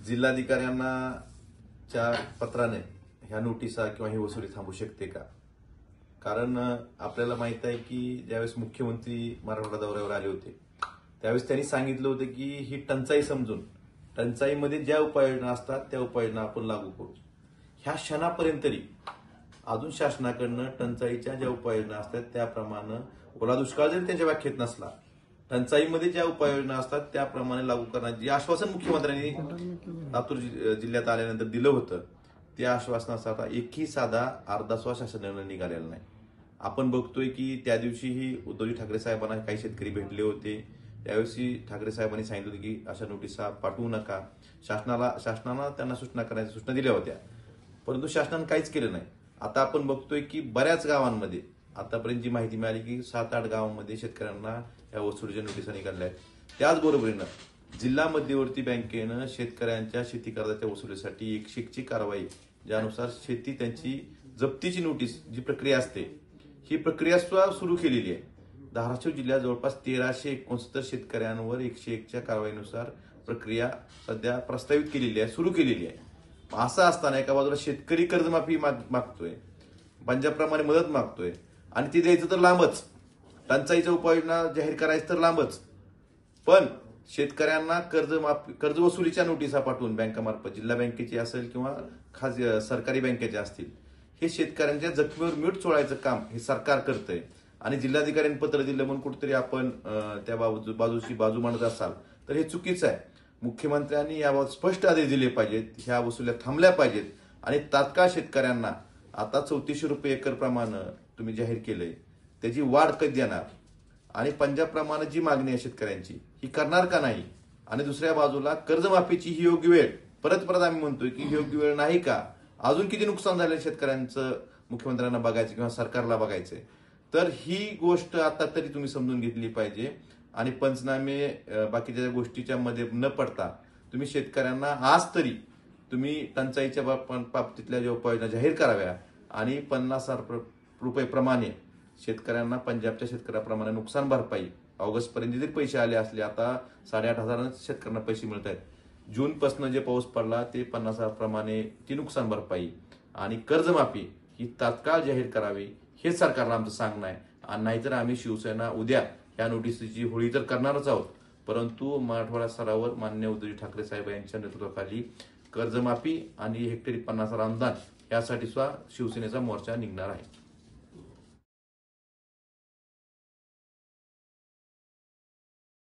जिल्हाधिकाऱ्यांना च्या पत्राने ह्या नोटिसा किंवा ही वसुली थांबू शकते का? कारण आपल्याला माहित आहे की ज्यावेळेस मुख्यमंत्री मराठवाडा दौऱ्यावर आले होते त्यावेळेस त्यांनी सांगितलं होतं की ही टंचाई समजून टंचाईमध्ये ज्या उपाययोजना असतात त्या उपाययोजना आपण लागू करू. ह्या क्षणापर्यंत तरी अजून शासनाकडनं टंचाईच्या ज्या उपाययोजना असतात त्याप्रमाणे ओला दुष्काळ जरी त्यांच्या व्याख्येत नसला, टंचाईमध्ये ज्या उपाययोजना असतात त्याप्रमाणे लागू करण्याचे जे आश्वासन मुख्यमंत्र्यांनी लातूर जिल्ह्यात आल्यानंतर दिलं होतं त्या आश्वासनाचा एकही साधा अर्धासवा शासन निर्णय निघालेला नाही. आपण बघतोय की त्या दिवशीही उद्धवजी ठाकरे साहेबांना काही शेतकरी भेटले होते. त्यावेळी ठाकरे साहेबांनी सांगितलं होतं की अशा नोटिसा पाठवू नका. शासनानं त्यांना सूचना करण्याच्या सूचना दिल्या होत्या, परंतु शासनानं काहीच केलं नाही. आता आपण बघतोय की बऱ्याच गावांमध्ये आतापर्यंत जी माहिती मिळाली की 7-8 गावांमध्ये शेतकऱ्यांना या वसुलीच्या नोटिसा निघाल्या आहेत. त्याचबरोबरीनं जिल्हा मध्यवर्ती बँकेनं शेतकऱ्यांच्या शेती कर्जाच्या वसुलीसाठी 101ची कारवाई ज्यानुसार शेती त्यांची जप्तीची नोटीस जी प्रक्रिया असते ही प्रक्रिया सुद्धा सुरू केलेली आहे. धाराशिव जिल्ह्यात जवळपास 1369 शेतकऱ्यांवर 101च्या कारवाईनुसार प्रक्रिया सध्या प्रस्तावित केलेली आहे, सुरू केलेली आहे. असं असताना एका बाजूला शेतकरी कर्जमाफी मागतोय, पंजाबप्रमाणे मदत मागतोय आणि ती द्यायचं तर लांबच, टंचाईच्या उपाययोजना जाहीर करायचं तर लांबच, पण शेतकऱ्यांना कर्ज वसुलीच्या नोटिसा पाठवून बँकामार्फत जिल्हा बँकेची असेल किंवा खाजगी सरकारी बँकेच्या असतील हे शेतकऱ्यांच्या जखमीवर मीठ चोळायचं काम हे सरकार करतंय. आणि जिल्हाधिकाऱ्यांनी पत्र दिलं म्हणून कुठेतरी आपण त्या बाजूची बाजू मांडत असाल तर हे चुकीचं आहे. मुख्यमंत्र्यांनी याबाबत स्पष्ट आदेश दिले पाहिजेत, ह्या वसुल्या थांबल्या पाहिजेत आणि तात्काळ शेतकऱ्यांना आता 3400 रुपये एकर प्रमाणे तुम्ही जाहीर केलंय त्याची वाढ कधी देणार आणि पंजाबप्रमाणे जी मागणी आहे शेतकऱ्यांची ही करणार का नाही. आणि दुसऱ्या बाजूला कर्जमाफीची ही योग्य वेळ परत आम्ही म्हणतोय की योग्य वेळ नाही का? अजून किती नुकसान झालं शेतकऱ्यांचं मुख्यमंत्र्यांना बघायचं किंवा सरकारला बघायचंय. तर ही गोष्ट आता तरी तुम्ही समजून घेतली पाहिजे आणि पंचनामे बाकीच्या गोष्टीच्या मध्ये न पडता तुम्ही शेतकऱ्यांना आज तरी तुम्ही टंचाईच्या बाबतीतल्या ज्या उपाययोजना जाहीर कराव्या आणि 50,000 रुपये प्रमाणे शेतकऱ्यांना पंजाबच्या शेतकऱ्याप्रमाणे नुकसान भरपाई ऑगस्ट पर्यंत जरी पैसे आले असले, आता 8,500 शेतकऱ्यांना पैसे मिळत आहेत. जूनपासून जे पाऊस पडला ते 50,000 प्रमाणे ती नुकसान भरपाई आणि कर्जमाफी ही तात्काळ जाहीर करावी हे सरकारला आमचं सांगणं आहे. आणि नाहीतर आम्ही शिवसेना उद्या या नोटिसीची होळी तर करणारच आहोत, परंतु मराठवाडा स्तरावर माननीय उद्धवजी ठाकरे साहेब यांच्या नेतृत्वाखाली कर्जमाफी आणि हेक्टरी 50,000 अनुदान यासाठी सुद्धा शिवसेनेचा मोर्चा निघणार आहे.